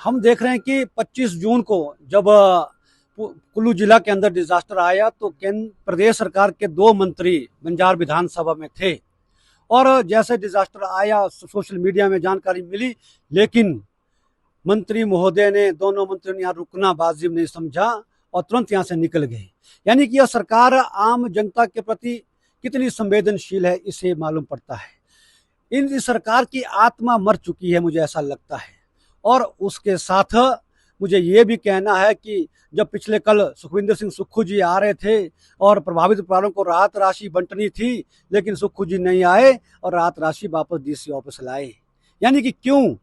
हम देख रहे हैं कि 25 जून को जब कुल्लू जिला के अंदर डिजास्टर आया तो केंद्र प्रदेश सरकार के 2 मंत्री बंजार विधानसभा में थे और जैसे डिजास्टर आया सोशल मीडिया में जानकारी मिली, लेकिन मंत्री महोदय ने, दोनों मंत्रियों ने यहाँ रुकना वाजिब नहीं समझा और तुरंत यहाँ से निकल गए। यानी कि यह सरकार आम जनता के प्रति कितनी संवेदनशील है इसे मालूम पड़ता है। इन सरकार की आत्मा मर चुकी है, मुझे ऐसा लगता है। और उसके साथ मुझे ये भी कहना है कि जब पिछले कल सुखविंदर सिंह सुक्खू जी आ रहे थे और प्रभावित परिवारों को राहत राशि बंटनी थी, लेकिन सुक्खू जी नहीं आए और राहत राशि वापस डीसी ऑफिस लाए। यानी कि क्यों?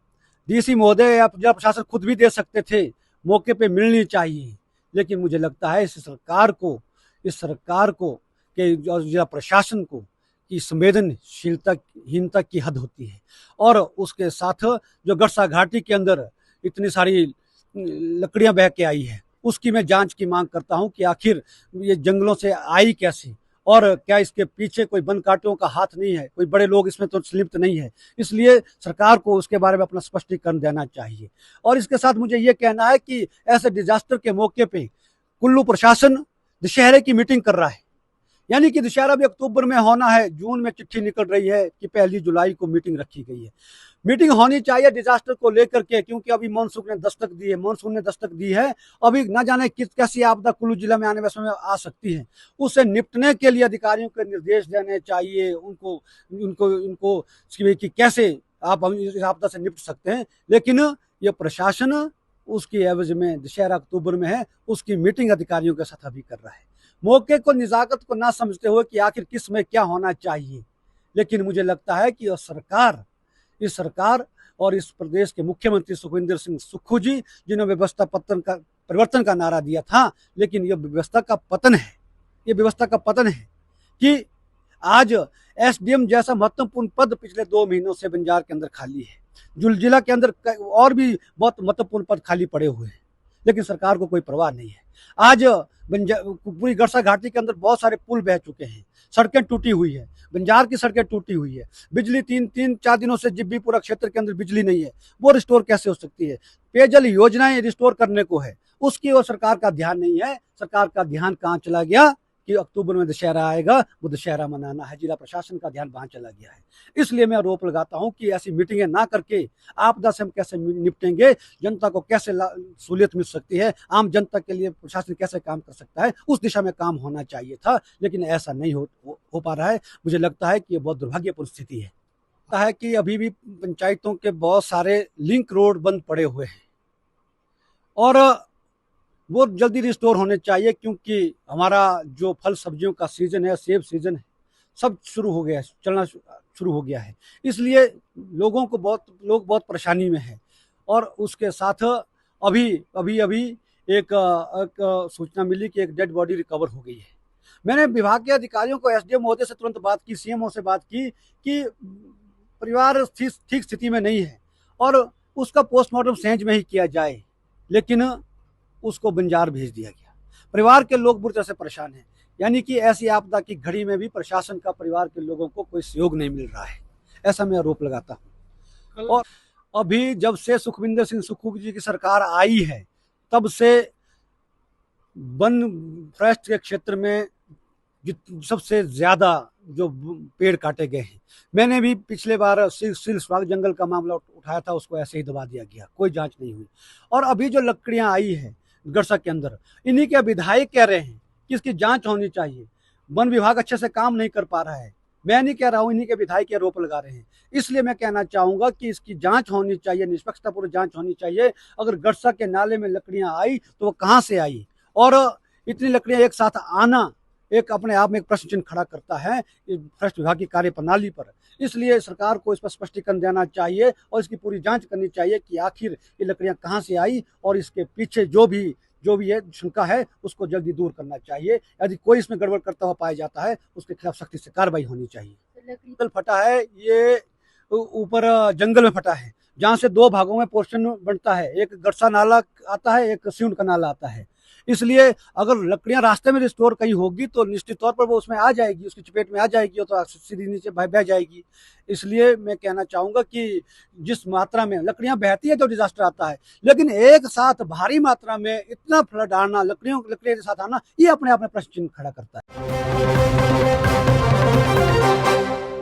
डीसी महोदय या जिला प्रशासन खुद भी दे सकते थे, मौके पे मिलनी चाहिए। लेकिन मुझे लगता है इस सरकार को के जिला प्रशासन को की संवेदनशीलता की हद होती है। और उसके साथ जो गड़सा घाटी के अंदर इतनी सारी लकड़ियां बह के आई है, उसकी मैं जांच की मांग करता हूं कि आखिर ये जंगलों से आई कैसे और क्या इसके पीछे कोई वन कांटों का हाथ नहीं है, कोई बड़े लोग इसमें तो लिप्त नहीं है। इसलिए सरकार को उसके बारे में अपना स्पष्टीकरण देना चाहिए। और इसके साथ मुझे ये कहना है कि ऐसे डिजास्टर के मौके पे कुल्लू प्रशासन दशहरे की मीटिंग कर रहा है। यानी कि दशहरा भी अक्टूबर में होना है, जून में चिट्ठी निकल रही है कि 1 जुलाई को मीटिंग रखी गई है। मीटिंग होनी चाहिए डिजास्टर को लेकर के, क्योंकि अभी मानसून ने दस्तक दी है। अभी न जाने कैसी आपदा कुल्लू जिला में आने वाले समय में आ सकती है। उससे निपटने के लिए अधिकारियों को निर्देश देने चाहिए, उनको कि कैसे आप इस आपदा से निपट सकते हैं। लेकिन ये प्रशासन उसकी एवज में दशहरा अक्टूबर में है, उसकी मीटिंग अधिकारियों के साथ अभी कर रहा है, मौके को निजाकत को ना समझते हुए कि आखिर किस में क्या होना चाहिए। लेकिन मुझे लगता है कि इस सरकार और इस प्रदेश के मुख्यमंत्री सुखविंदर सिंह सुक्खू जी, जिन्होंने परिवर्तन का नारा दिया था, लेकिन यह व्यवस्था का पतन है कि आज एसडीएम जैसा महत्वपूर्ण पद पिछले 2 महीनों से बंजार के अंदर खाली है। जिला के अंदर और भी बहुत महत्वपूर्ण पद खाली पड़े हुए हैं, लेकिन सरकार को कोई परवाह नहीं है। आज पूरी गड़सा घाटी के अंदर बहुत सारे पुल बह चुके हैं, सड़कें टूटी हुई है, बंजार की सड़कें टूटी हुई है, बिजली 3-4 दिनों से जिब्बीपुरा क्षेत्र के अंदर बिजली नहीं है, वो रिस्टोर कैसे हो सकती है? पेयजल योजनाएं रिस्टोर करने को है, उसकी ओर सरकार का ध्यान नहीं है। सरकार का ध्यान कहाँ चला गया कि अक्टूबर में दशहरा आएगा, वो दशहरा मनाना है। जिला प्रशासन का ध्यान वहां चला गया है। इसलिए मैं आरोप लगाता हूं कि ऐसी मीटिंगें ना करके आपदा से हम कैसे निपटेंगे, जनता को कैसे सहूलियत मिल सकती है, आम जनता के लिए प्रशासन कैसे काम कर सकता है, उस दिशा में काम होना चाहिए था। लेकिन ऐसा नहीं हो पा रहा है। मुझे लगता है कि ये बहुत दुर्भाग्यपूर्ण स्थिति है कि अभी भी पंचायतों के बहुत सारे लिंक रोड बंद पड़े हुए हैं और वो जल्दी रिस्टोर होने चाहिए, क्योंकि हमारा जो फल सब्जियों का सीजन है, सेब सीजन है, सब चलना शुरू हो गया है। इसलिए लोग बहुत परेशानी में है। और उसके साथ अभी एक सूचना मिली कि एक डेड बॉडी रिकवर हो गई है। मैंने विभाग के अधिकारियों को, एसडीएम महोदय से तुरंत बात की, सीएमओ से बात की कि परिवार ठीक स्थिति में नहीं है और उसका पोस्टमार्टम सहेज में ही किया जाए, लेकिन उसको बंजार भेज दिया गया। परिवार के लोग बुरी तरह से परेशान हैं। यानी कि ऐसी आपदा की घड़ी में भी प्रशासन का परिवार के लोगों को कोई सहयोग नहीं मिल रहा है, ऐसा मैं आरोप लगाता हूँ। और अभी जब से सुखविंदर सिंह सुक्खू जी की सरकार आई है, तब से वन फॉरेस्ट के क्षेत्र में सबसे ज्यादा जो पेड़ काटे गए हैं। मैंने भी पिछले बार सिलस्वाग जंगल का मामला उठाया था, उसको ऐसे ही दबा दिया गया, कोई जांच नहीं हुई। और अभी जो लकड़ियां आई है गड़सा के अंदर, इन्हीं के विधायक कह रहे हैं कि इसकी जांच होनी चाहिए। वन विभाग अच्छे से काम नहीं कर पा रहा है। मैं नहीं कह रहा हूं, इन्हीं के विधायक आरोप लगा रहे हैं। इसलिए मैं कहना चाहूंगा कि इसकी जांच होनी चाहिए, निष्पक्षतापूर्ण जांच होनी चाहिए। अगर गड़सा के नाले में लकड़ियां आई तो वो कहां से आई, और इतनी लकड़ियां एक साथ आना एक अपने आप में एक प्रश्न चिन्ह खड़ा करता है फॉरेस्ट विभाग की कार्य प्रणाली पर। इसलिए सरकार को इस पर स्पष्टीकरण देना चाहिए और इसकी पूरी जांच करनी चाहिए कि आखिर ये लकड़ियां कहां से आई और इसके पीछे जो भी है शंका है उसको जल्दी दूर करना चाहिए। यदि कोई इसमें गड़बड़ करता हुआ पाया जाता है उसके खिलाफ सख्ती से कार्रवाई होनी चाहिए। जंगल फटा है, ये ऊपर जंगल में फटा है, जहाँ से 2 भागों में पोर्शन बनता है। एक गड़सा नाला आता है, एक सिउंड का नाला आता है। इसलिए अगर लकड़ियां रास्ते में स्टोर कहीं होगी तो निश्चित तौर पर वो उसमें आ जाएगी, उसकी चपेट में आ जाएगी, तो सीधी नीचे बह जाएगी। इसलिए मैं कहना चाहूंगा कि जिस मात्रा में लकड़ियां बहती है, जो डिजास्टर आता है, लेकिन एक साथ भारी मात्रा में इतना फ्लड आना, लकड़ियों के साथ आना, ये अपने आप में प्रश्न चिन्ह खड़ा करता है।